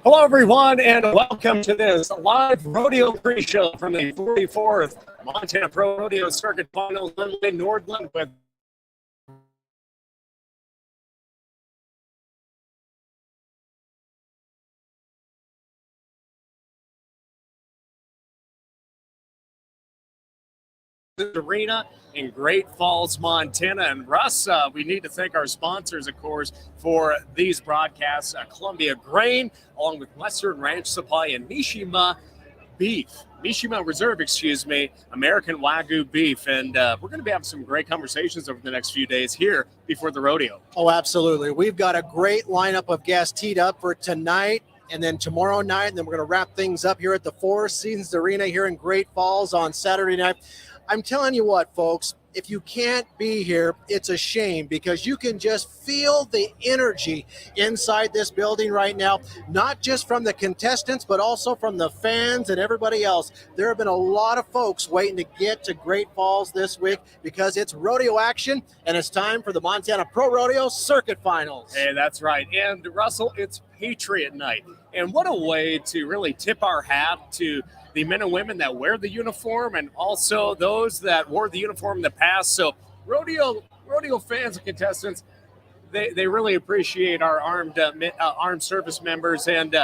Hello, everyone, and welcome to this live Rodeo Pre-Show from the 44th Montana Pro Rodeo Circuit Finals in Nordland with Arena in Great Falls, Montana. And Russ, we need to thank our sponsors, of course, for these broadcasts, Columbia Grain, along with Western Ranch Supply and Mishima Reserve, American Wagyu beef. And we're going to be having some great conversations over the next few days here before the rodeo. Oh, absolutely. We've got a great lineup of guests teed up for tonight and then tomorrow night. And then we're going to wrap things up here at the Four Seasons Arena here in Great Falls on Saturday night. I'm telling you what, folks, if you can't be here, it's a shame, because you can just feel the energy inside this building right now, not just from the contestants, but also from the fans and everybody else. There have been a lot of folks waiting to get to Great Falls this week because it's rodeo action, and it's time for the Montana Pro Rodeo Circuit Finals. Hey, that's right. And Russell, it's Patriot Night. And what a way to really tip our hat to the men and women that wear the uniform, and also those that wore the uniform in the past. So rodeo fans and contestants, they really appreciate our armed service members, and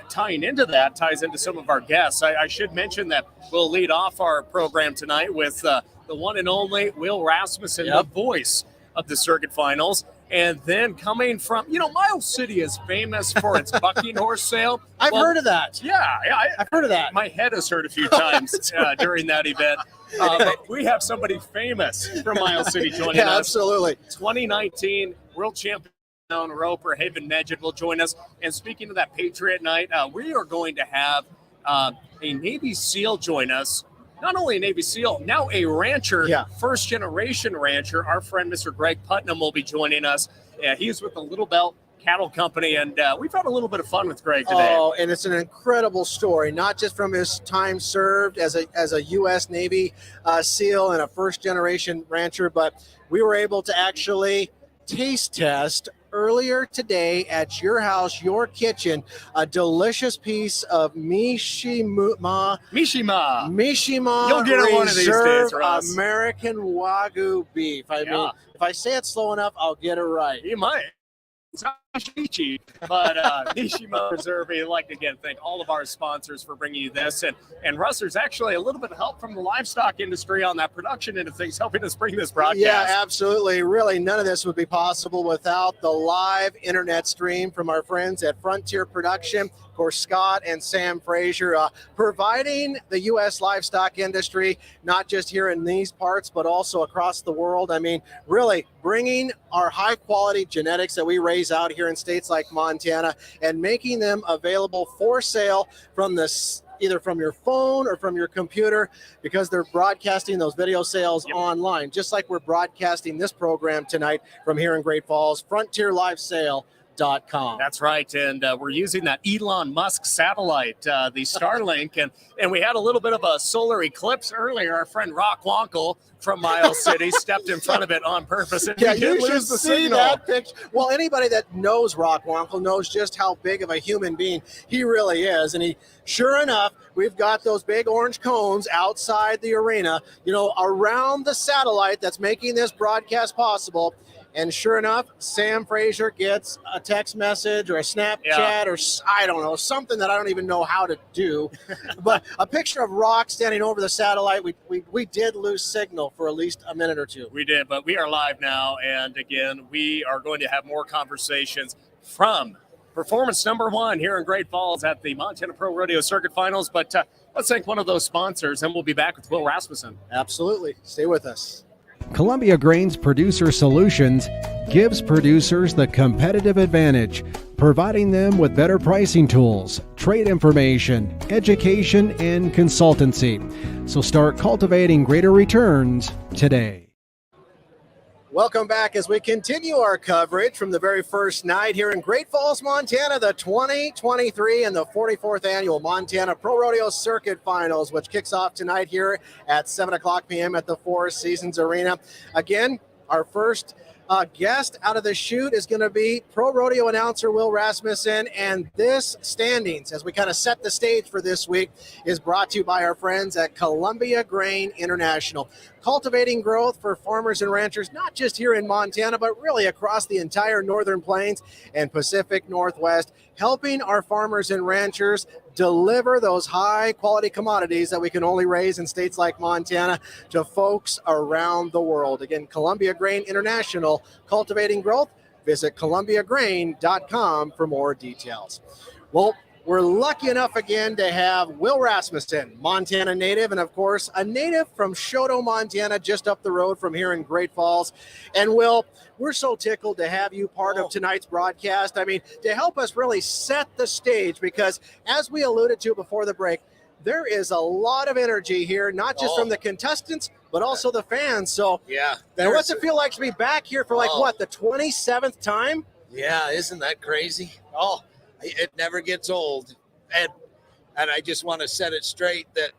tying into that ties into some of our guests. I should mention that we'll lead off our program tonight with the one and only Will Rasmussen, the voice of the circuit finals. And then coming from, Miles City is famous for its bucking horse sale. I've heard of that. Yeah, I've heard of that. My head has hurt a few times during that event. But we have somebody famous from Miles City joining us. Absolutely. 2019 world champion roper Haven Meged will join us. And speaking of that Patriot Night, we are going to have a Navy SEAL join us. Not only a Navy SEAL, now a rancher, first-generation rancher. Our friend, Mr. Greg Putnam, will be joining us. He's with the Little Belt Cattle Company, and we've had a little bit of fun with Greg today. Oh, and it's an incredible story, not just from his time served as a U.S. Navy SEAL and a first-generation rancher, but we were able to actually taste test earlier today at your house, your kitchen, a delicious piece of Mishima. You'll get it one of these days, Ross. American Wagyu beef. I mean, if I say it slow enough, I'll get it right. You might. It's not cheap, but Mishima Reserve, we'd like to again thank all of our sponsors for bringing you this. And Russ, there's actually a little bit of help from the livestock industry on that production end of things, helping us bring this broadcast. Yeah, absolutely. Really, none of this would be possible without the live internet stream from our friends at Frontier Production. Of course, Scott and Sam Frazier providing the U.S. livestock industry, not just here in these parts, but also across the world. I mean, really bringing our high-quality genetics that we raise out here in states like Montana and making them available for sale from the either from your phone or from your computer, because they're broadcasting those video sales online, just like we're broadcasting this program tonight from here in Great Falls, frontierlivesale.com. That's right, and we're using that Elon Musk satellite, the Starlink, and we had a little bit of a solar eclipse earlier. Our friend Rock Wonkel from Miles City stepped in front of it on purpose, and Yeah, we did you should lose the see signal. that picture. Well, anybody that knows Rock Wonkel knows just how big of a human being he really is. And sure enough, we've got those big orange cones outside the arena, around the satellite that's making this broadcast possible. And sure enough, Sam Frazier gets a text message or a Snapchat or I don't know, something that I don't even know how to do. But a picture of Rock standing over the satellite, we did lose signal for at least a minute or two. We did, but we are live now. And again, we are going to have more conversations from performance number 1 here in Great Falls at the Montana Pro Rodeo Circuit Finals. But let's thank one of those sponsors, and we'll be back with Will Rasmussen. Absolutely. Stay with us. Columbia Grain's Producer Solutions gives producers the competitive advantage, providing them with better pricing tools, trade information, education, and consultancy. So start cultivating greater returns today. Welcome back as we continue our coverage from the very first night here in Great Falls, Montana, the 2023 and the 44th annual Montana Pro Rodeo Circuit Finals, which kicks off tonight here at 7 o'clock p.m. at the Four Seasons Arena. Again, our first guest out of the chute is going to be pro rodeo announcer Will Rasmussen, and this standings, as we kind of set the stage for this week, is brought to you by our friends at Columbia Grain International, cultivating growth for farmers and ranchers, not just here in Montana, but really across the entire Northern Plains and Pacific Northwest, helping our farmers and ranchers deliver those high quality commodities that we can only raise in states like Montana to folks around the world. Again, Columbia Grain International, cultivating growth. Visit columbiagrain.com for more details. Well, we're lucky enough again to have Will Rasmussen, Montana native, and of course, a native from Choteau, Montana, just up the road from here in Great Falls. And Will, we're so tickled to have you part of tonight's broadcast. I mean, to help us really set the stage, because as we alluded to before the break, there is a lot of energy here, not just from the contestants, but also the fans. So, and what's it feel like to be back here for the 27th time? Yeah, isn't that crazy? Oh, it never gets old. And I just want to set it straight that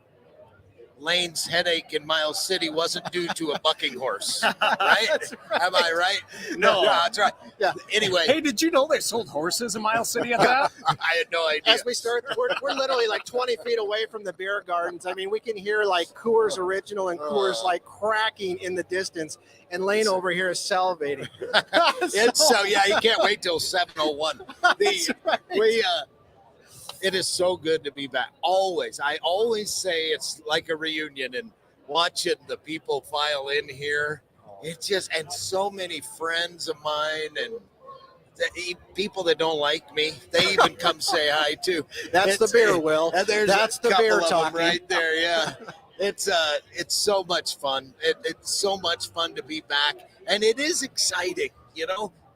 Lane's headache in Miles City wasn't due to a bucking horse, right? Right. Am I right? No. That's right. Yeah. Anyway. Hey, did you know they sold horses in Miles City at that? I had no idea. As we start, we're literally like 20 feet away from the beer gardens. I mean, we can hear like Coors Original and Coors like cracking in the distance, and Lane over here is salivating. You can't wait till 7:01. It is so good to be back. Always. I always say it's like a reunion, and watching the people file in here. It's just, and so many friends of mine and people that don't like me, they even come say hi too. That's the beer, Will. That's the beer talk right there. Yeah. It's so much fun. It's so much fun to be back, and it is exciting,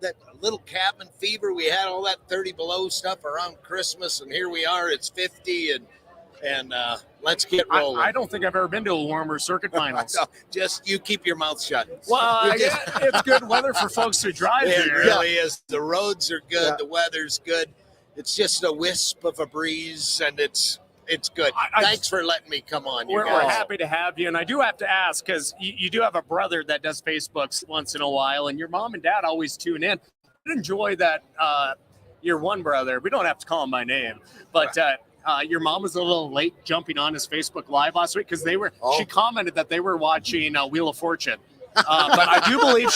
that little cabin fever. We had all that 30 below stuff around Christmas, and here we are. It's 50, and let's get rolling. I don't think I've ever been to a warmer circuit finals. No, just you keep your mouth shut. Well, it's good weather for folks to drive It here. really is. The roads are good. Yeah. The weather's good. It's just a wisp of a breeze, and it's good. Thanks for letting me come on. We're happy to have you. And I do have to ask, because you do have a brother that does Facebooks once in a while, and your mom and dad always tune in. I enjoy that your one brother, we don't have to call him by name, but your mom was a little late jumping on his Facebook Live last week because she commented that they were watching Wheel of Fortune. But I do believe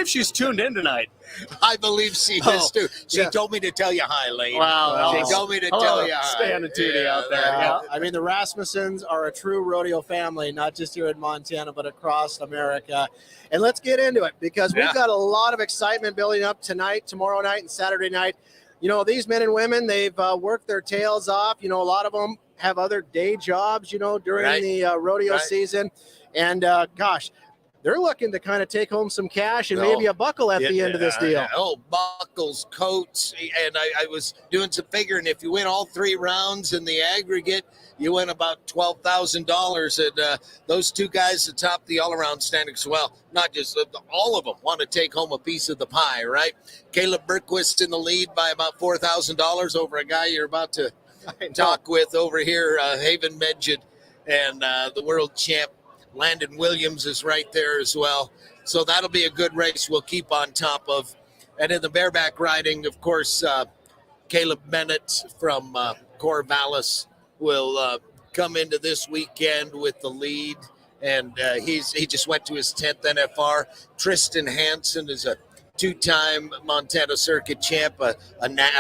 she's tuned in tonight. I believe she is too. She told me to tell you hi, Lane. Wow. She told me to tell you hi. Stan and Tootie out there. Yeah. I mean, the Rasmussens are a true rodeo family, not just here in Montana, but across America. And let's get into it, because we've got a lot of excitement building up tonight, tomorrow night, and Saturday night. These men and women, they've worked their tails off. A lot of them have other day jobs, during the rodeo season. And gosh, they're looking to kind of take home some cash and maybe a buckle at the end of this deal. Buckles, coats, and I was doing some figuring. If you win all 3 rounds in the aggregate, you win about $12,000. And those 2 guys atop the all-around standings, well, not just all of them want to take home a piece of the pie, right? Caleb Berquist in the lead by about $4,000 over a guy you're about to talk with over here, Haven Meged, and the world champ Landon Williams is right there as well. So that'll be a good race we'll keep on top of. And in the bareback riding, of course, Caleb Bennett from Corvallis will come into this weekend with the lead. And he just went to his 10th NFR. Tristan Hansen is a 2-time Montana Circuit champ, a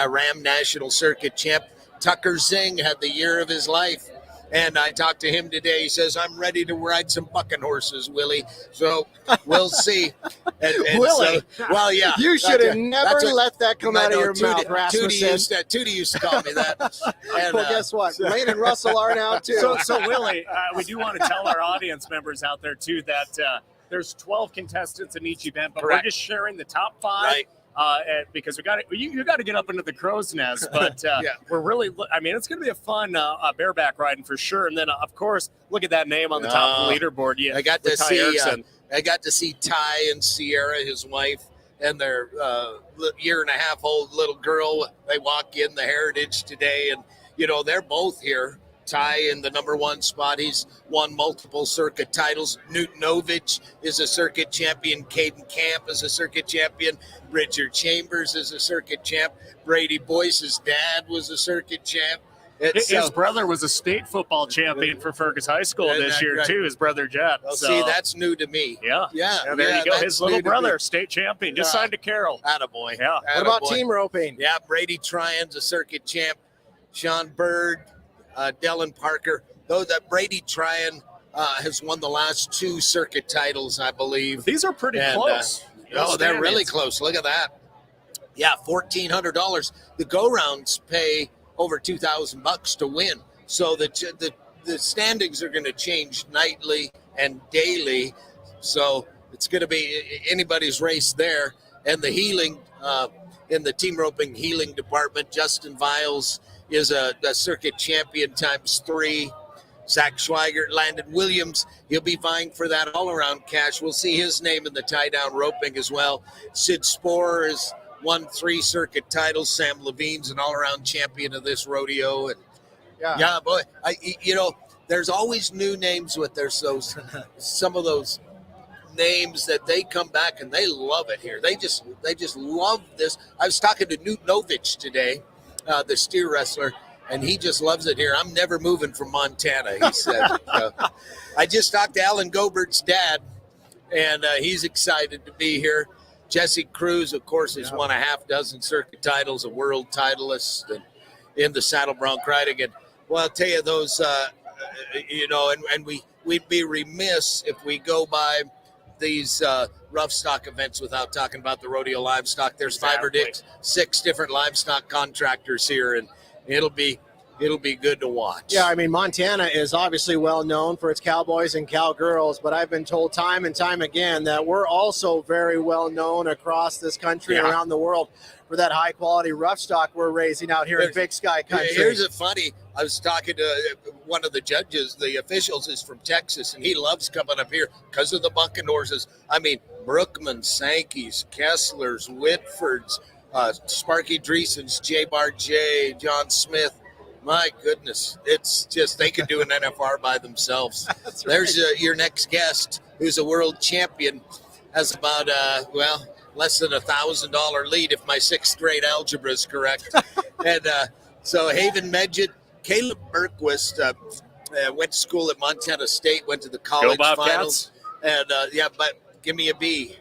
Ram National Circuit champ. Tucker Zing had the year of his life. And I talked to him today. He says, I'm ready to ride some bucking horses, Willie. So we'll see. And Willie? So, well, yeah. You should have never let that come out of your mouth, Rasmussen. Tootie used to call me that. And, well, guess what? Lane and Russell are now, too. So Willie, we do want to tell our audience members out there, too, that there's 12 contestants in each event, but Correct. We're just sharing the top 5. Right. Because you got to get up into the crow's nest, but we're really, I mean, it's going to be a fun bareback riding for sure. And then, of course, look at that name on the top of the leaderboard. Yeah, I got to see Ty and Sierra, his wife, and their 1.5-year-old little girl. They walk in the Heritage today, and they're both here. Ty in the number 1 spot. He's won multiple circuit titles. Newton Novich is a circuit champion. Caden Camp is a circuit champion. Richard Chambers is a circuit champ. Brady Boyce's dad was a circuit champ. His brother was a state football champion for Fergus High School this year, too, his brother Jet. Well, see, that's new to me. Yeah, there you go. His little brother, state champion, just signed to Carroll. Attaboy. Yeah. What about team roping? Yeah, Brady Tryon's a circuit champ. Sean Bird, Dylan Parker. Though that Brady Tryon has won the last 2 circuit titles, I believe. These are pretty close. They're really close. Look at that. Yeah, $1,400. The go-rounds pay over $2,000 to win. So the standings are going to change nightly and daily. So it's going to be anybody's race there. And the healing, in the team roping healing department, Justin Viles is a circuit champion ×3. Zach Schweigert, Landon Williams, he'll be vying for that all-around cash. We'll see his name in the tie-down roping as well. Sid Sporer has won 3 circuit titles. Sam Levine's an all-around champion of this rodeo. And yeah, boy, there's always new names with some of those names that they come back and they love it here. They just love this. I was talking to Newt Novich today, the steer wrestler, and he just loves it here. I'm never moving from Montana, he said. I just talked to Alan Gobert's dad, and he's excited to be here. Jesse Cruz, of course, has won a half-dozen circuit titles, a world titleist, and in the saddle bronc riding. And well, I'll tell you those, and we'd be remiss if we go by these rough stock events without talking about the rodeo livestock. There's 5 or 6 different livestock contractors here, and it'll be good to watch. Yeah, I mean, Montana is obviously well known for its cowboys and cowgirls, but I've been told time and time again that we're also very well known across this country and around the world for that high quality rough stock we're raising out here in Big Sky country. Here's a funny, I was talking to one of the judges, the officials is from Texas, and he loves coming up here because of the bucking horses. I mean, Brookman, Sankey's, Kessler's, Whitford's, Sparky Dreesen's, J. Bar J, John Smith. My goodness, it's just, they could do an NFR by themselves. That's right. There's your next guest, who's a world champion, has about, less than $1,000 lead if my 6th grade algebra is correct. And so Haven Meged, Caleb Berquist went to school at Montana State, went to the college finals. And but give me a B.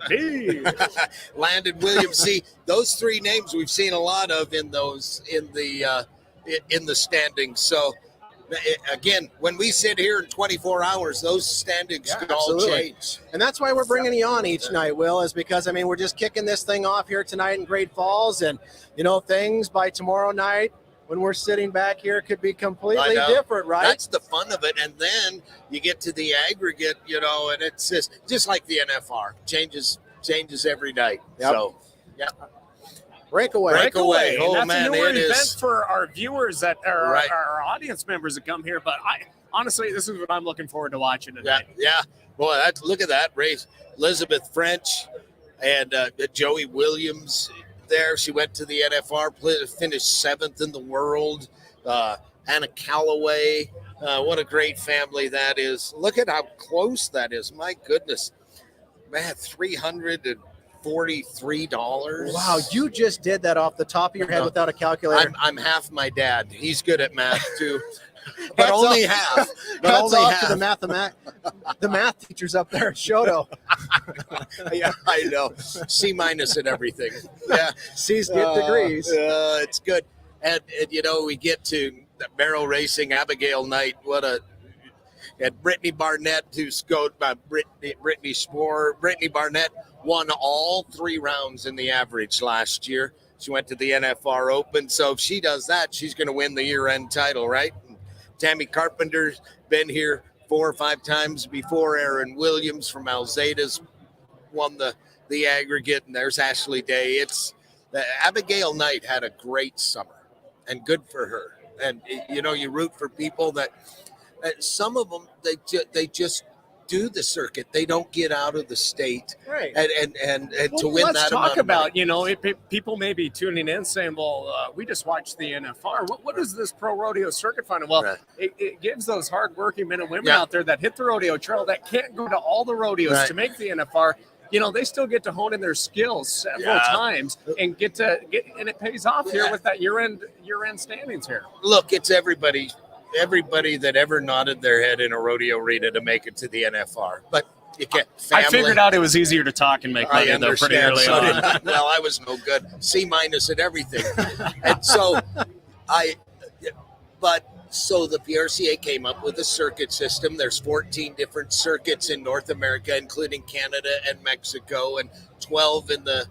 Hey. Landon Williams. See, those 3 names we've seen a lot of in the standings. So again, when we sit here in 24 hours, those standings could all change. And that's why we're bringing you on each night, Will, is because, I mean, we're just kicking this thing off here tonight in Great Falls. And, things by tomorrow night, when we're sitting back here, it could be completely I know. different, right? That's the fun of it. And then you get to the aggregate, and it's just like the NFR. Changes every night. Yep. So, yeah. Breakaway. Breakaway. And Oh, that's man, a newer it event is. for our viewers that are Right. our audience members that come here. But honestly, this is what I'm looking forward to watching Yeah, tonight. yeah. Boy, look at that race. Elizabeth French and Joey Williams there. She went to the NFR, finished 7th in the world. Anna Calloway. What a great family that is. Look at how close that is. My goodness. Man, $343. Wow, you just did that off the top of your head without a calculator. I'm half my dad. He's good at math too. But Hats only off- half. But Hats only off half. to the math teachers up there at Shoto. Yeah, I know. C- and everything. Yeah. C's get degrees. It's good. And we get to the barrel racing, Abigail Knight. And Brittany Barnett, who's going by Brittany Spoor. Brittany Barnett won all 3 rounds in the average last year. She went to the NFR Open. So if she does that, she's going to win the year-end title, right? Tammy Carpenter's been here 4 or 5 times before. Aaron Williams from Alzada's won the aggregate, and there's Ashley Day. Abigail Knight had a great summer, and good for her. And you root for people that some of them they just do the circuit. They don't get out of the state, Right. and to win let's that. talk amount of money. about, people may be tuning in saying, well, we just watched the NFR. What is this pro rodeo circuit final? Well, Right. it gives those hardworking men and women Yeah. out there that hit the rodeo trail that can't go to all the rodeos Right. to make the NFR. They still get to hone in their skills several Yeah. times and and it pays off here Yeah. with that year-end standings here. Look, it's everybody that ever nodded their head in a rodeo arena to make it to the NFR. But you can't. I figured out it was easier to talk and make money I though pretty understand. early So did on. I. Well, I was no good. C- at everything. And so so the PRCA came up with a circuit system. There's 14 different circuits in North America, including Canada and Mexico, and 12 in the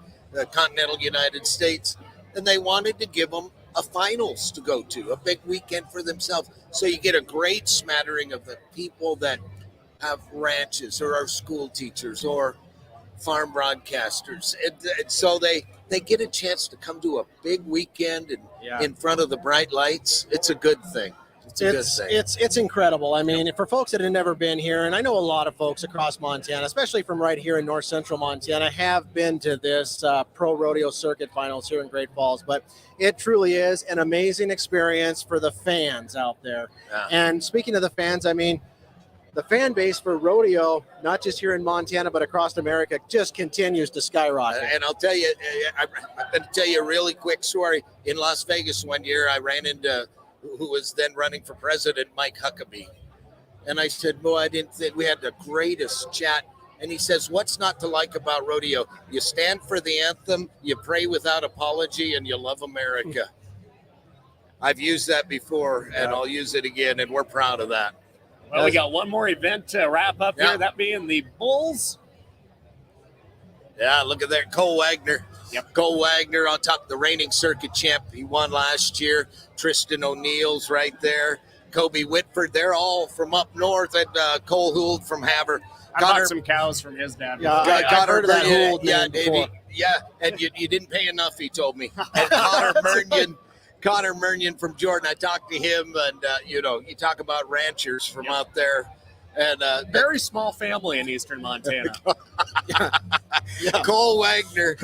continental United States. And they wanted to give them a finals to go to, a big weekend for themselves. So you get a great smattering of the people that have ranches or are school teachers or farm broadcasters. And so they get a chance to come to a big weekend and in front of the bright lights. It's a good thing. It's a good thing. It's incredible. I mean, for folks that have never been here, and I know a lot of folks across Montana, especially from right here in north central Montana, have been to this pro rodeo circuit finals here in Great Falls. But it truly is an amazing experience for the fans out there. Yeah. And speaking of the fans, I mean, the fan base for rodeo, not just here in Montana, but across America, just continues to skyrocket. And I'll tell you, I'm going to tell you a really quick story. In Las Vegas one year, I ran into who was then running for president, Mike Huckabee. And I said, boy, I didn't think we had the greatest chat. And he says, what's not to like about rodeo? You stand for the anthem, you pray without apology, and you love America. I've used that before, and I'll use it again, and we're proud of that. Well, we got one more event to wrap up here, that being the Bulls. Yeah, look at that. Cole Wagner. Yep. Cole Wagner on top, the reigning circuit champ. He won last year. Tristan O'Neill's right there. Kobe Whitford. They're all from up north. And Cole Hould from Haver. I bought some cows from his dad. Yeah, I've heard of that Hould name before. And you didn't pay enough, he told me. And Connor Murnion from Jordan. I talked to him, and, you talk about ranchers from out there. And very small family in eastern Montana. Cole Wagner,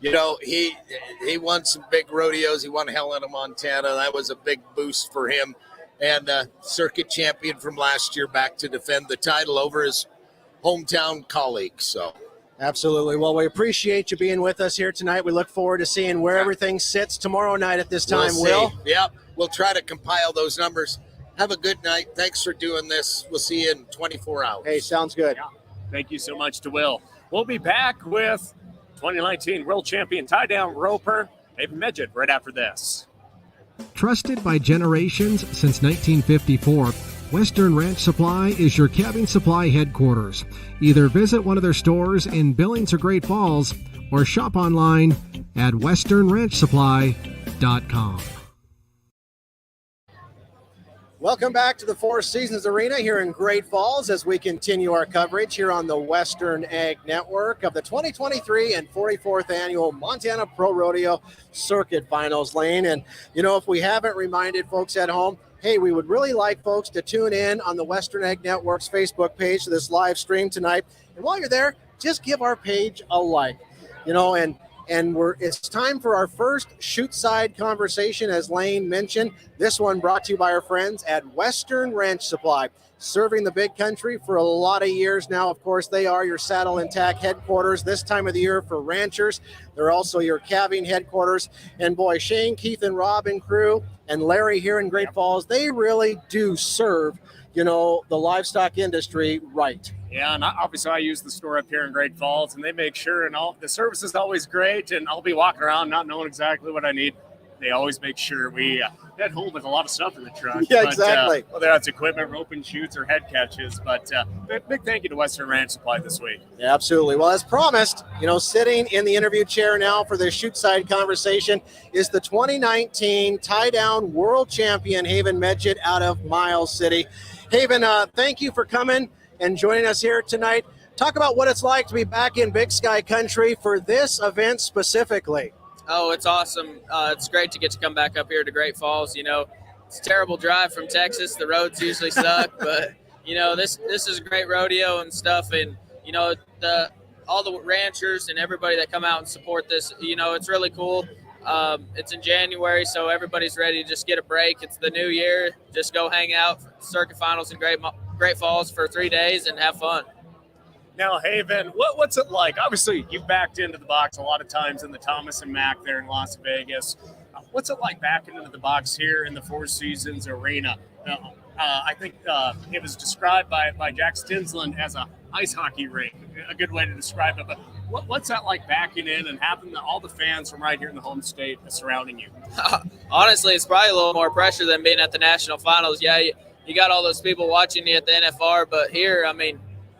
he won some big rodeos. He won Helena, Montana. That was a big boost for him. And circuit champion from last year, back to defend the title over his hometown colleague. So, absolutely. Well, we appreciate you being with us here tonight. We look forward to seeing where everything sits tomorrow night at this time. Will? Yep. We'll try to compile those numbers. Have a good night. Thanks for doing this. We'll see you in 24 hours. Hey, sounds good. Yeah. Thank you so much to Will. We'll be back with 2019 World Champion tie-down roper, Haven Meged, right after this. Trusted by generations since 1954, Western Ranch Supply is your cabbing supply headquarters. Either visit one of their stores in Billings or Great Falls or shop online at westernranchsupply.com. Welcome back to the Four Seasons Arena here in Great Falls as we continue our coverage here on the Western Ag Network of the 2023 and 44th Annual Montana Pro Rodeo Circuit Finals, Lane. And, if we haven't reminded folks at home, hey, we would really like folks to tune in on the Western Ag Network's Facebook page to this live stream tonight. And while you're there, just give our page a like, and it's time for our first shoot side conversation, as Lane mentioned. This one brought to you by our friends at Western Ranch Supply, serving the big country for a lot of years now. Of course, they are your saddle and tack headquarters this time of the year for ranchers. They're also your calving headquarters. And boy, Shane, Keith, and Rob and crew, and Larry here in Great Falls, they really do serve, the livestock industry right. Yeah, and obviously I use the store up here in Great Falls, and they make sure, and all the service is always great, and I'll be walking around not knowing exactly what I need. They always make sure we head home with a lot of stuff in the truck. Yeah, exactly. Whether that's equipment, rope and shoots, or head catches. But big thank you to Western Ranch Supply this week. Yeah, absolutely. Well, as promised, sitting in the interview chair now for this shoot side conversation is the 2019 tie-down world champion Haven Meged out of Miles City. Haven, thank you for coming and joining us here tonight. Talk about what it's like to be back in Big Sky country for this event specifically. Oh, it's awesome. It's great to get to come back up here to Great Falls. It's a terrible drive from Texas. The roads usually suck, but this is a great rodeo and stuff. And all the ranchers and everybody that come out and support this, it's really cool. It's in January, so everybody's ready to just get a break. It's the new year. Just go hang out for circuit finals in Great Falls for 3 days and have fun. Now, Haven, what's it like? Obviously, you've backed into the box a lot of times in the Thomas and Mack there in Las Vegas. What's it like backing into the box here in the Four Seasons Arena? I think it was described by Jack Stinsland as a ice hockey rink, a good way to describe it. But what's that like backing in and having all the fans from right here in the home state surrounding you? Honestly, it's probably a little more pressure than being at the national finals. Yeah, you got all those people watching you at the NFR, but here,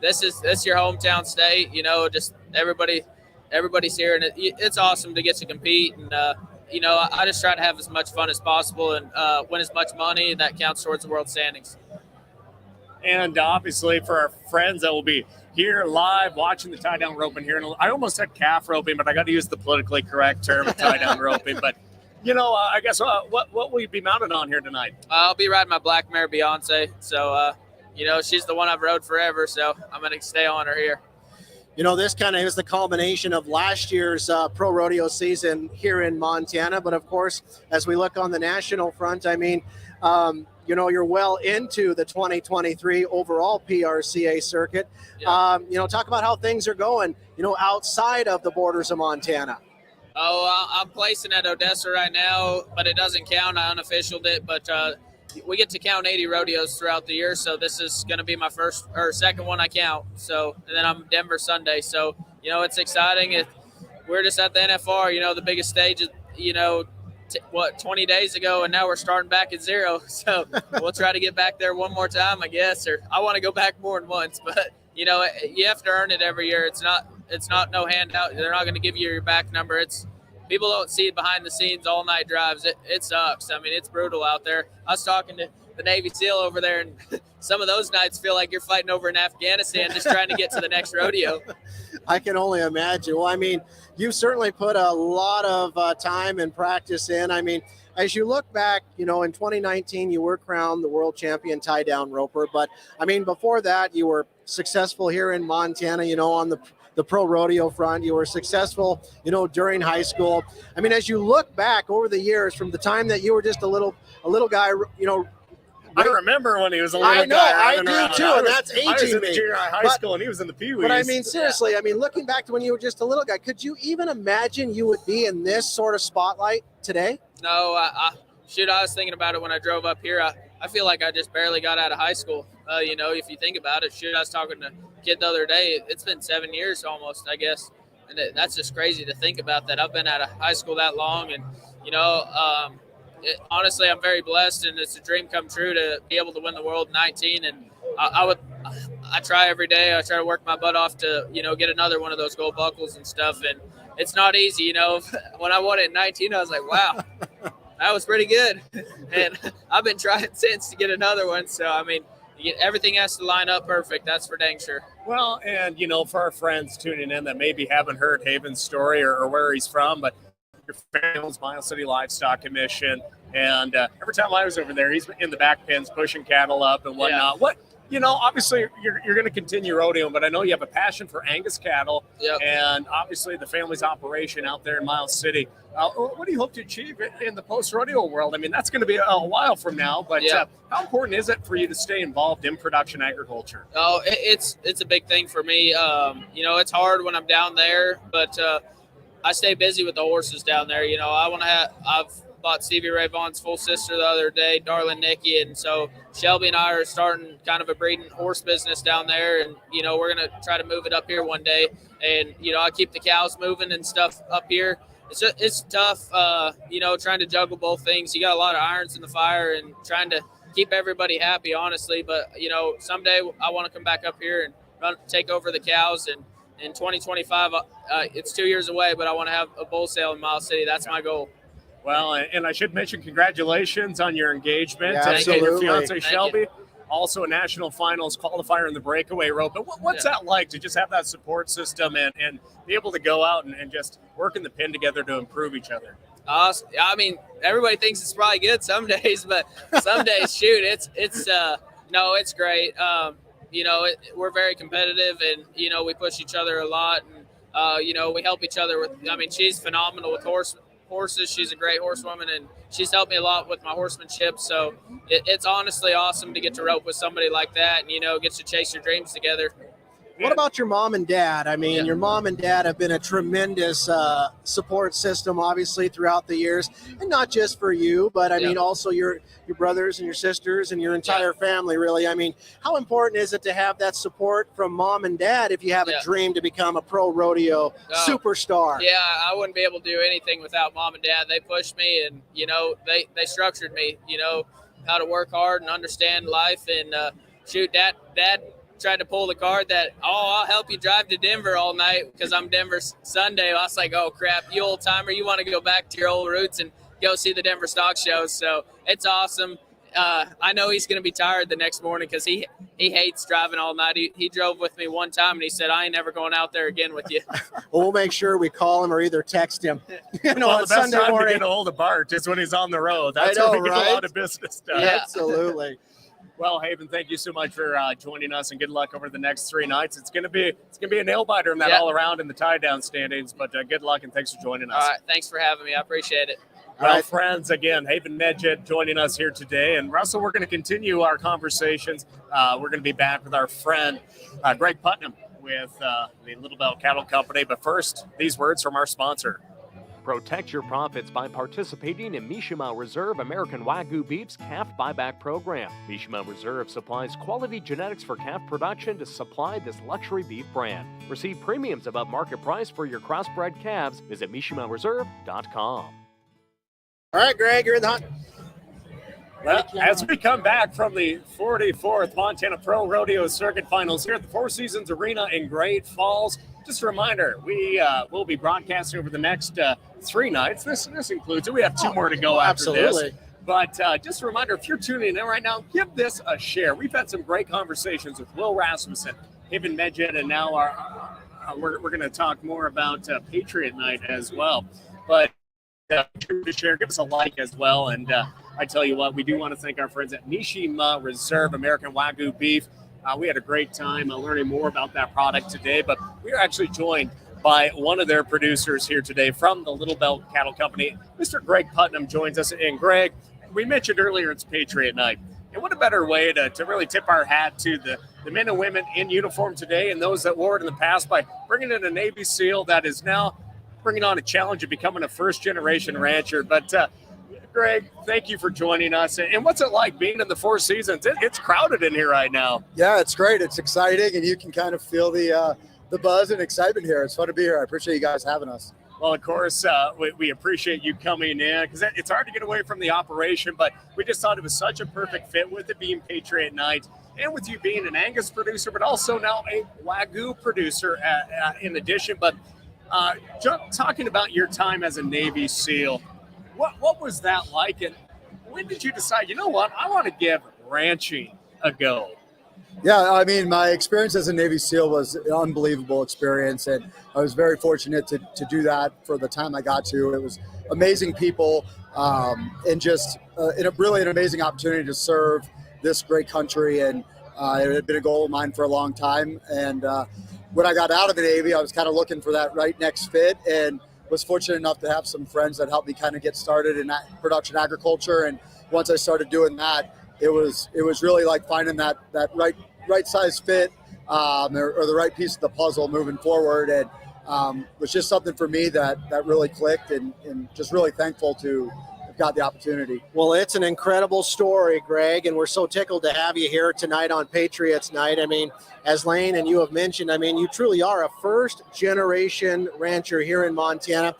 this is your hometown state. Just everybody's here, and it's awesome to get to compete. And I just try to have as much fun as possible and win as much money that counts towards the world standings. And obviously, for our friends that will be here live watching the tie-down roping here, and I almost said calf roping, but I got to use the politically correct term of tie-down roping. But I guess what will you be mounted on here tonight? I'll be riding my black mare Beyonce. So she's the one I've rode forever, so I'm going to stay on her here. This kind of is the culmination of last year's pro rodeo season here in Montana. But of course, as we look on the national front, you're well into the 2023 overall PRCA circuit. Yeah. Talk about how things are going, outside of the borders of Montana. Oh, I'm placing at Odessa right now, but it doesn't count. I unofficialed it, but we get to count 80 rodeos throughout the year, so this is going to be my first or second one I count. So, and then I'm Denver Sunday. So, it's exciting. We're just at the NFR, the biggest stage is, 20 days ago, and now we're starting back at zero. So we'll try to get back there one more time, I guess, or I want to go back more than once. But, you have to earn it every year. It's not no handout. They're not going to give you your back number. People don't see it behind the scenes all night drives. It sucks. It's brutal out there. I was talking to the Navy SEAL over there, and some of those nights feel like you're fighting over in Afghanistan just trying to get to the next rodeo. I can only imagine. Well, you've certainly put a lot of time and practice in. As you look back, in 2019, you were crowned the world champion tie-down roper. But, before that, you were successful here in Montana, on the pro rodeo front. You were successful, during high school. As you look back over the years from the time that you were just a little guy, I remember when he was a little guy. I do too, and that's aging me. I was in the junior high school, and he was in the Pee-wees. But seriously, looking back to when you were just a little guy, could you even imagine you would be in this sort of spotlight today? No, I was thinking about it when I drove up here. I feel like I just barely got out of high school. If you think about it, I was talking to a kid the other day. It's been 7 years almost, I guess. And that's just crazy to think about that. I've been out of high school that long. And, honestly, I'm very blessed, and it's a dream come true to be able to win the world 19. And I try every day. I try to work my butt off to, get another one of those gold buckles and stuff. And it's not easy, When I won it in 19, I was like, wow. That was pretty good. And I've been trying since to get another one. So, I mean, everything has to line up perfect. That's for dang sure. Well, and, for our friends tuning in that maybe haven't heard Haven's story or where he's from, but your family's Miles City Livestock Commission. And every time I was over there, he's in the back pens pushing cattle up and whatnot. Yeah. Obviously you're going to continue rodeoing, but I know you have a passion for Angus cattle. Yep. And obviously the family's operation out there in Miles City. What do you hope to achieve in the post-rodeo world? I mean, that's going to be a while from now, but how important is it for you to stay involved in production agriculture? Oh, it's a big thing for me. It's hard when I'm down there, but I stay busy with the horses down there. I've bought Stevie Ray Vaughan's full sister the other day, Darlin Nicky, and so Shelby and I are starting kind of a breeding horse business down there, and we're gonna try to move it up here one day. And I keep the cows moving and stuff up here. It's tough, trying to juggle both things. You got a lot of irons in the fire and trying to keep everybody happy, honestly. But someday I want to come back up here and take over the cows. And in 2025, it's 2 years away, but I want to have a bull sale in Miles City. That's my goal. Well, and I should mention congratulations on your engagement. Yeah, And your fiance Thank Shelby, you. also a national finals qualifier in the breakaway rope. But what's that like to just have that support system and be able to go out and just work in the pen together to improve each other? I mean, everybody thinks it's probably good some days, but some days, shoot, it's great. We're very competitive, and we push each other a lot, and we help each other with. I mean, she's phenomenal with horses. She's a great horsewoman, and she's helped me a lot with my horsemanship. So it's honestly awesome to get to rope with somebody like that, and get to chase your dreams together. What about your mom and dad? I mean, your mom and dad have been a tremendous support system, obviously, throughout the years, and not just for you, but I mean, also your brothers and your sisters and your entire family, really. I mean, how important is it to have that support from mom and dad if you have a dream to become a pro rodeo superstar? Yeah, I wouldn't be able to do anything without mom and dad. They pushed me, and they structured me, how to work hard and understand life. And dad tried to pull the card that, I'll help you drive to Denver all night because I'm Denver Sunday. I was like, oh crap, you old timer, you want to go back to your old roots and go see the Denver stock shows. So it's awesome. I know he's going to be tired the next morning because he hates driving all night. He drove with me one time and he said, I ain't never going out there again with you. Well, we'll make sure we call him or either text him. The best Sunday time morning. to get a hold of Bart is when he's on the road. That's I know, when we get right? a lot of business done. Yeah. Absolutely. Well, Haven, thank you so much for joining us, and good luck over the next 3 nights. It's gonna be a nail biter in that all around in the tie down standings. But good luck and thanks for joining us. All right, thanks for having me. I appreciate it. Well, friends, again, Haven Meged joining us here today, and Russell, we're going to continue our conversations. We're going to be back with our friend Greg Putnam with the Little Bell Cattle Company. But first, these words from our sponsor. Protect your profits by participating in Mishima Reserve American Wagyu Beef's calf buyback program. Mishima Reserve supplies quality genetics for calf production to supply this luxury beef brand. Receive premiums above market price for your crossbred calves. Visit MishimaReserve.com. All right, Greg, you're in the hunt. Well, as we come back from the 44th Montana Pro Rodeo Circuit Finals here at the Four Seasons Arena in Great Falls, just a reminder, we will be broadcasting over the next 3 nights. This includes it. We have 2 more to go after absolutely. this. But just a reminder, if you're tuning in right now, give this a share. We've had some great conversations with Will Rasmussen, Haven Meged, and now we're going to talk more about Patriot Night as well. But to share, give us a like as well. And I tell you what, we do want to thank our friends at Mishima Reserve American Wagyu Beef. We had a great time learning more about that product today, but we are actually joined by one of their producers here today from the Little Bell Cattle Company. Mr. Greg Putnam joins us. And Greg, we mentioned earlier it's Patriot Night. And what a better way to really tip our hat to the men and women in uniform today and those that wore it in the past by bringing in a Navy SEAL that is now bringing on a challenge of becoming a first-generation rancher. But Greg, thank you for joining us. And what's it like being in the Four Seasons? It's crowded in here right now. Yeah, it's great. It's exciting, and you can kind of feel the buzz and excitement here. It's fun to be here. I appreciate you guys having us. Well, of course, we appreciate you coming in because it's hard to get away from the operation, but we just thought it was such a perfect fit with it being Patriot Night and with you being an Angus producer, but also now a Wagyu producer in addition. But talking about your time as a Navy SEAL, What was that like? And when did you decide, you know what, I want to give ranching a go? Yeah, I mean, my experience as a Navy SEAL was an unbelievable experience, and I was very fortunate to do that for the time I got to. It was amazing people, and just really an amazing opportunity to serve this great country, and it had been a goal of mine for a long time. And when I got out of the Navy, I was kind of looking for that right next fit, and was fortunate enough to have some friends that helped me kind of get started in production agriculture. And once I started doing that, it was really like finding that right size fit, or the right piece of the puzzle moving forward. And was just something for me that really clicked, and just really thankful to have got the opportunity. Well, it's an incredible story, Greg, and we're so tickled to have you here tonight on Patriots Night. I mean, as Lane and you have mentioned, I mean, you truly are a first-generation rancher here in Montana.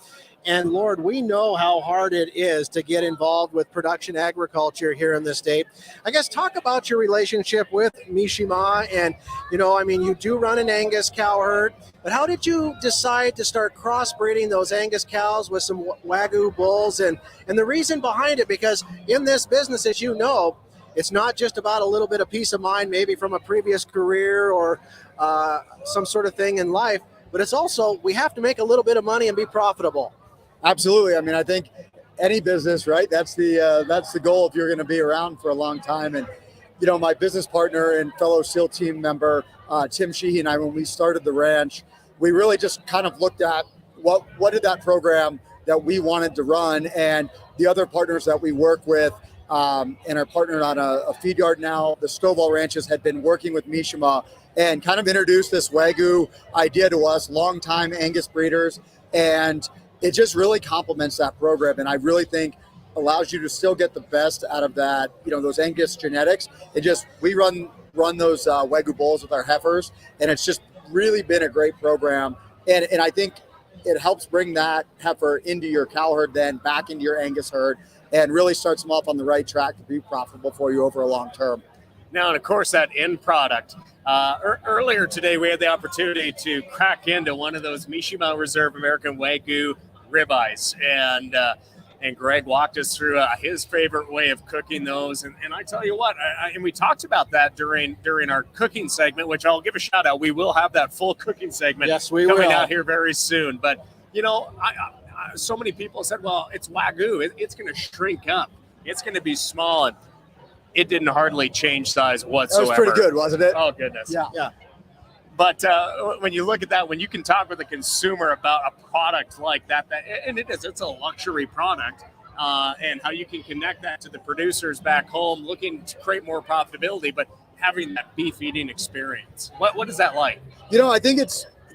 And Lord, we know how hard it is to get involved with production agriculture here in the state. I guess talk about your relationship with Mishima. And, you know, I mean, you do run an Angus cow herd, but how did you decide to start crossbreeding those Angus cows with some Wagyu bulls? And the reason behind it, because in this business, as you know, it's not just about a little bit of peace of mind, maybe from a previous career or some sort of thing in life, but it's also, we have to make a little bit of money and be profitable. Absolutely. I mean, I think any business, right? That's the goal if you're going to be around for a long time. And, you know, my business partner and fellow SEAL team member, Tim Sheehy, and I, when we started the ranch, we really just kind of looked at what did that program that we wanted to run, and the other partners that we work with, and our partner on a feed yard now, the Stovall Ranches, had been working with Mishima and kind of introduced this Wagyu idea to us, longtime Angus breeders. And it just really complements that program, and I really think allows you to still get the best out of that, you know, those Angus genetics. It just, we run those Wagyu bulls with our heifers, and it's just really been a great program. And I think it helps bring that heifer into your cow herd, then back into your Angus herd, and really starts them off on the right track to be profitable for you over a long term. Now, and of course, that end product. Earlier today, we had the opportunity to crack into one of those Mishima Reserve American Wagyu ribeyes, and Greg walked us through his favorite way of cooking those. And I tell you what, and we talked about that during our cooking segment, which I'll give a shout out. We will have that full cooking segment coming out here very soon. But, you know, so many people said, well, it's Wagyu. It's going to shrink up. It's going to be small. And it didn't hardly change size whatsoever. That was pretty good, wasn't it? Oh, goodness. Yeah. But when you look at that, when you can talk with a consumer about a product like that, and it's a luxury product, and how you can connect that to the producers back home looking to create more profitability, but having that beef eating experience. What is that like? You know, I think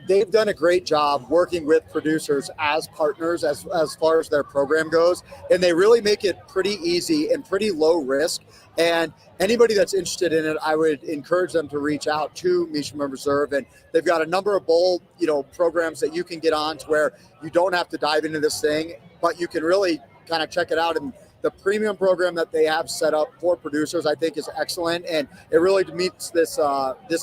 they've done a great job working with producers as partners as far as their program goes, and they really make it pretty easy and pretty low risk. And anybody that's interested in it, I would encourage them to reach out to Mishima Reserve. And they've got a number of bold, you know, programs that you can get on to where you don't have to dive into this thing, but you can really kind of check it out. And the premium program that they have set up for producers, I think, is excellent. And it really meets this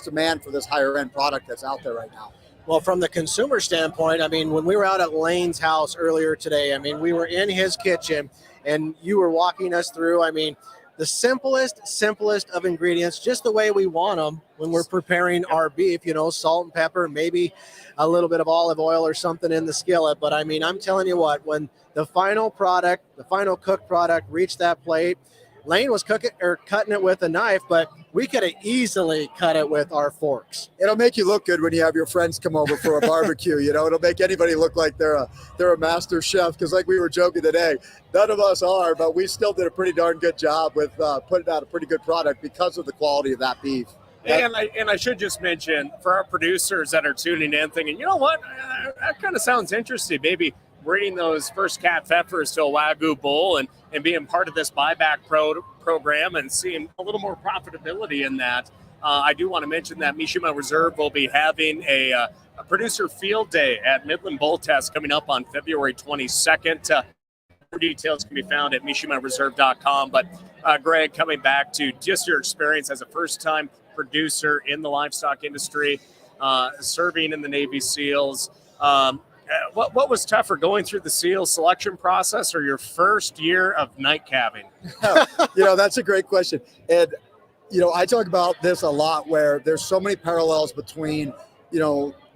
demand for this higher end product that's out there right now. Well, from the consumer standpoint, I mean, when we were out at Lane's house earlier today, I mean, we were in his kitchen and you were walking us through, I mean, the simplest of ingredients, just the way we want them when we're preparing our beef, you know, salt and pepper, maybe a little bit of olive oil or something in the skillet. But I mean, I'm telling you what, when the final cooked product reached that plate, Lane was cutting it with a knife, but we could have easily cut it with our forks. It'll make you look good when you have your friends come over for a barbecue. You know, it'll make anybody look like they're a master chef. Because like we were joking today, none of us are, but we still did a pretty darn good job with putting out a pretty good product because of the quality of that beef. And I should just mention, for our producers that are tuning in thinking, you know what, that kind of sounds interesting, maybe breeding those first calf heifers to a Wagyu bull and being part of this buyback program and seeing a little more profitability in that. I do want to mention that Mishima Reserve will be having a producer field day at Midland Bull Test coming up on February 22nd. More details can be found at mishimareserve.com. But Greg, coming back to just your experience as a first-time producer in the livestock industry, serving in the Navy SEALs, What was tougher, going through the SEAL selection process or your first year of night cabbing? That's a great question. And, I talk about this a lot, where there's so many parallels between,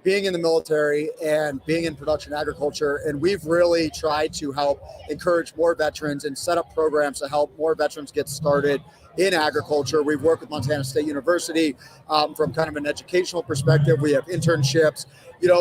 being in the military and being in production agriculture. And we've really tried to help encourage more veterans and set up programs to help more veterans get started in agriculture. We've worked with Montana State University from kind of an educational perspective. We have internships,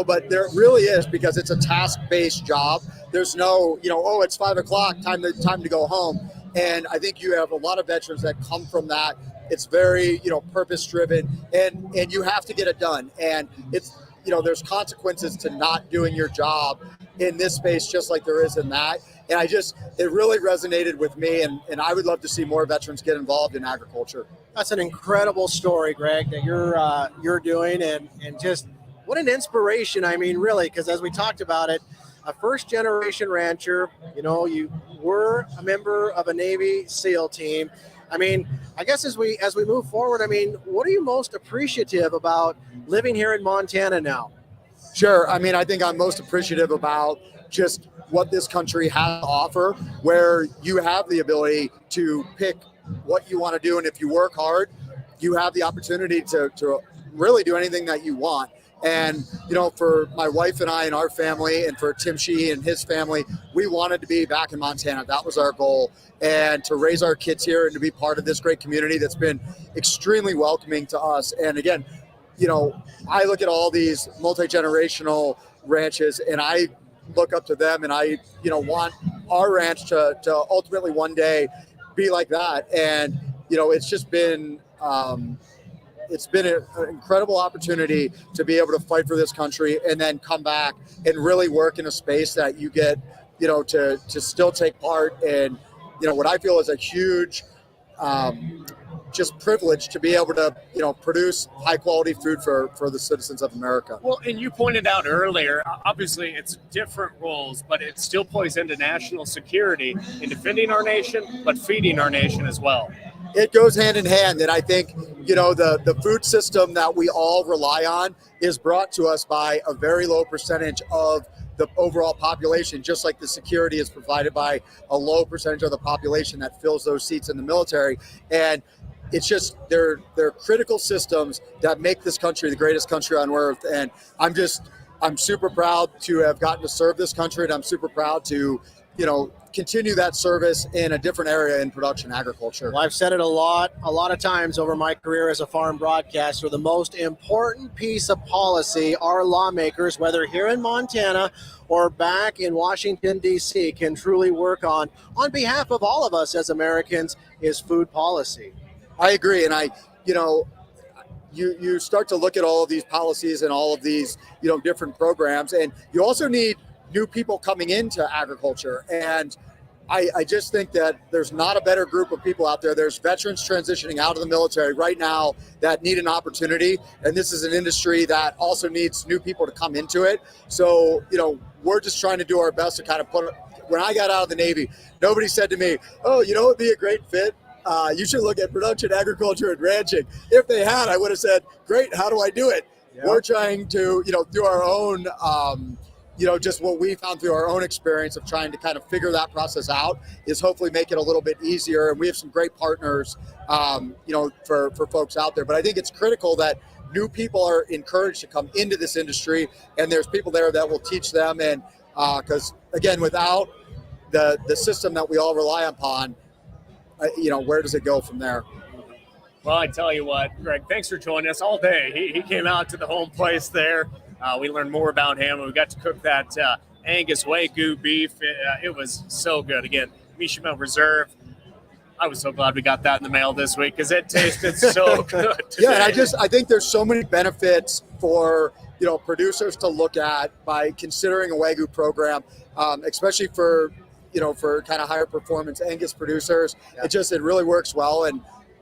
but there really is, because it's a task-based job. There's no, it's 5 o'clock, time to go home. And I think you have a lot of veterans that come from that. It's very, purpose-driven, and you have to get it done. And it's, there's consequences to not doing your job in this space, just like there is in that. And it really resonated with me, and I would love to see more veterans get involved in agriculture. That's an incredible story, Greg, that you're doing, and just what an inspiration. I mean, really, because as we talked about it, a first-generation rancher, you were a member of a Navy SEAL team. I mean, I guess as we move forward, I mean, what are you most appreciative about living here in Montana now? Sure. I mean, I think I'm most appreciative about just what this country has to offer, where you have the ability to pick what you want to do. And if you work hard, you have the opportunity to really do anything that you want. And, for my wife and I and our family, and for Tim Sheehy and his family, we wanted to be back in Montana. That was our goal. And to raise our kids here and to be part of this great community that's been extremely welcoming to us. And again, I look at all these multi-generational ranches, and I look up to them, and I, want our ranch to ultimately one day be like that. And, it's just been, it's been an incredible opportunity to be able to fight for this country and then come back and really work in a space that you get, to still take part in, what I feel is a huge, just privilege to be able to, produce high quality food for the citizens of America. Well, and you pointed out earlier, obviously it's different roles, but it still plays into national security in defending our nation, but feeding our nation as well. It goes hand in hand. And I think, the food system that we all rely on is brought to us by a very low percentage of the overall population, just like the security is provided by a low percentage of the population that fills those seats in the military. And it's just, they're critical systems that make this country the greatest country on earth. And I'm super proud to have gotten to serve this country, and I'm super proud to, continue that service in a different area in production agriculture. Well, I've said it a lot of times over my career as a farm broadcaster. The most important piece of policy our lawmakers, whether here in Montana or back in Washington, D.C., can truly work on behalf of all of us as Americans, is food policy. I agree. And you start to look at all of these policies and all of these, different programs, and you also need new people coming into agriculture. And I just think that there's not a better group of people out there. There's veterans transitioning out of the military right now that need an opportunity. And this is an industry that also needs new people to come into it. So, we're just trying to do our best to kind of when I got out of the Navy, nobody said to me, oh, it'd be a great fit. You should look at production agriculture and ranching. If they had, I would have said, great, how do I do it? Yeah. We're trying to, do our own, just what we found through our own experience of trying to kind of figure that process out is hopefully make it a little bit easier. And we have some great partners, for folks out there. But I think it's critical that new people are encouraged to come into this industry, and there's people there that will teach them. And because, again, without the system that we all rely upon, where does it go from there? Well, I tell you what, Greg, thanks for joining us all day. He came out to the home place there. We learned more about him. We got to cook that Angus Wagyu beef. It was so good. Again, Mishima Reserve. I was so glad we got that in the mail this week because it tasted so good today. Yeah, and I think there's so many benefits for producers to look at by considering a Wagyu program, especially for kind of higher performance Angus producers. Yeah. It really works well. And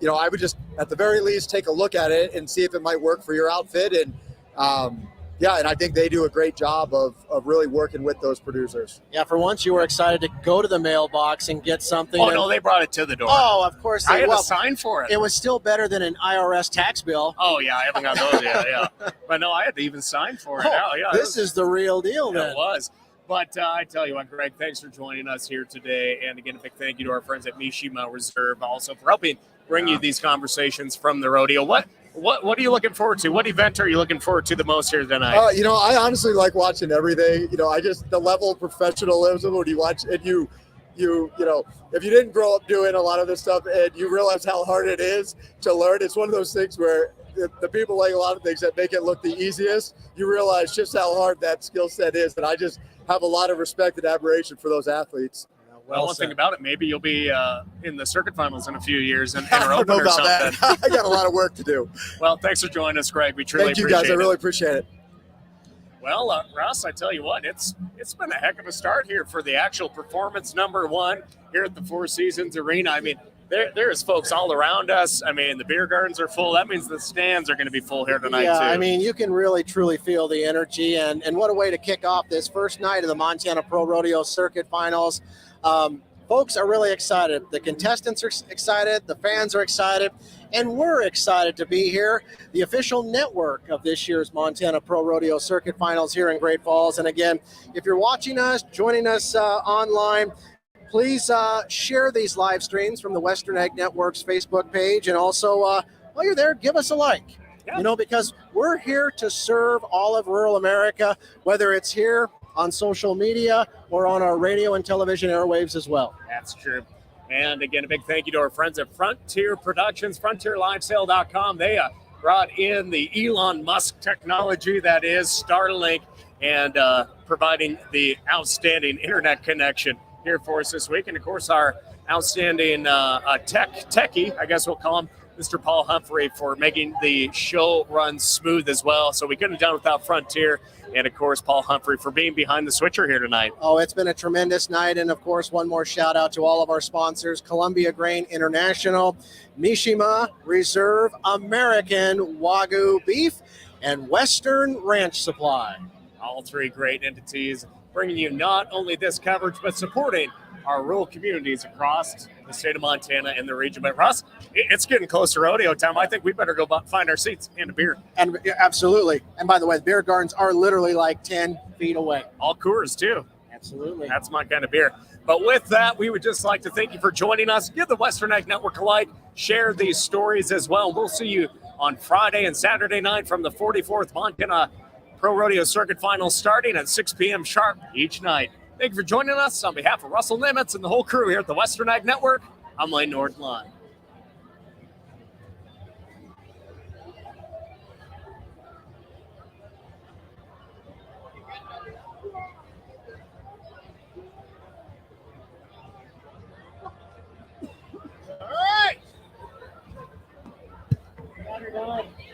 I would just at the very least take a look at it and see if it might work for your outfit. And yeah, and I think they do a great job of really working with those producers. Yeah, for once you were excited to go to the mailbox and get something. Oh, no, they brought it to the door. Oh, of course I they had will. to sign for it. It was still better than an IRS tax bill. Oh, yeah, I haven't got those yet, yeah. But no, I had to even sign for it. Oh, Yeah, this is the real deal then. It was. But I tell you what, Greg, thanks for joining us here today. And again, a big thank you to our friends at Mishima Reserve also for helping bring you these conversations from the rodeo. What are you looking forward to? What event are you looking forward to the most here tonight? I honestly like watching everything. The level of professionalism when you watch and you if you didn't grow up doing a lot of this stuff and you realize how hard it is to learn, it's one of those things where the people like a lot of things that make it look the easiest, you realize just how hard that skill set is. And I just have a lot of respect and admiration for those athletes. Well, one thing about it, maybe you'll be in the circuit finals in a few years and I don't know or about something. that. I got a lot of work to do. Well, thanks for joining us, Greg. We truly Thank you appreciate guys. it. I really appreciate it. Well, Russ, I tell you what, it's been a heck of a start here for the actual performance #1 here at the Four Seasons Arena. I mean, there's folks all around us. I mean, the beer gardens are full. That means the stands are going to be full here tonight, too. I mean, you can really, truly feel the energy. And what a way to kick off this first night of the Montana Pro Rodeo Circuit Finals. Folks are really excited. The contestants are excited. The fans are excited. And we're excited to be here, the official network of this year's Montana Pro Rodeo Circuit Finals here in Great Falls. And again, if you're watching us, joining us online, please share these live streams from the Western Ag Network's Facebook page. And also, while you're there, give us a like. Yeah. Because we're here to serve all of rural America, whether it's here on social media or on our radio and television airwaves as well. That's true. And again, a big thank you to our friends at Frontier Productions, frontierlivesale.com. They brought in the Elon Musk technology that is Starlink and providing the outstanding internet connection here for us this week. And of course, our outstanding techie, I guess we'll call him, Mr. Paul Humphrey, for making the show run smooth as well. So we couldn't have done without Frontier. And, of course, Paul Humphrey for being behind the switcher here tonight. Oh, it's been a tremendous night. And, of course, one more shout-out to all of our sponsors, Columbia Grain International, Mishima Reserve, American Wagyu Beef, and Western Ranch Supply. All three great entities bringing you not only this coverage, but supporting our rural communities across the state of Montana and the region. But Russ, it's getting close to rodeo time. I think we better go find our seats and a beer. And absolutely. And by the way, the beer gardens are literally like 10 feet away. All Coors too. Absolutely. That's my kind of beer. But with that, we would just like to thank you for joining us. Give the Western Ag Network a like. Share these stories as well. We'll see you on Friday and Saturday night from the 44th Montana Pro Rodeo Circuit Finals starting at 6 p.m. sharp each night. Thank you for joining us. On behalf of Russell Nimitz and the whole crew here at the Western Ag Network, I'm Lane Nordline.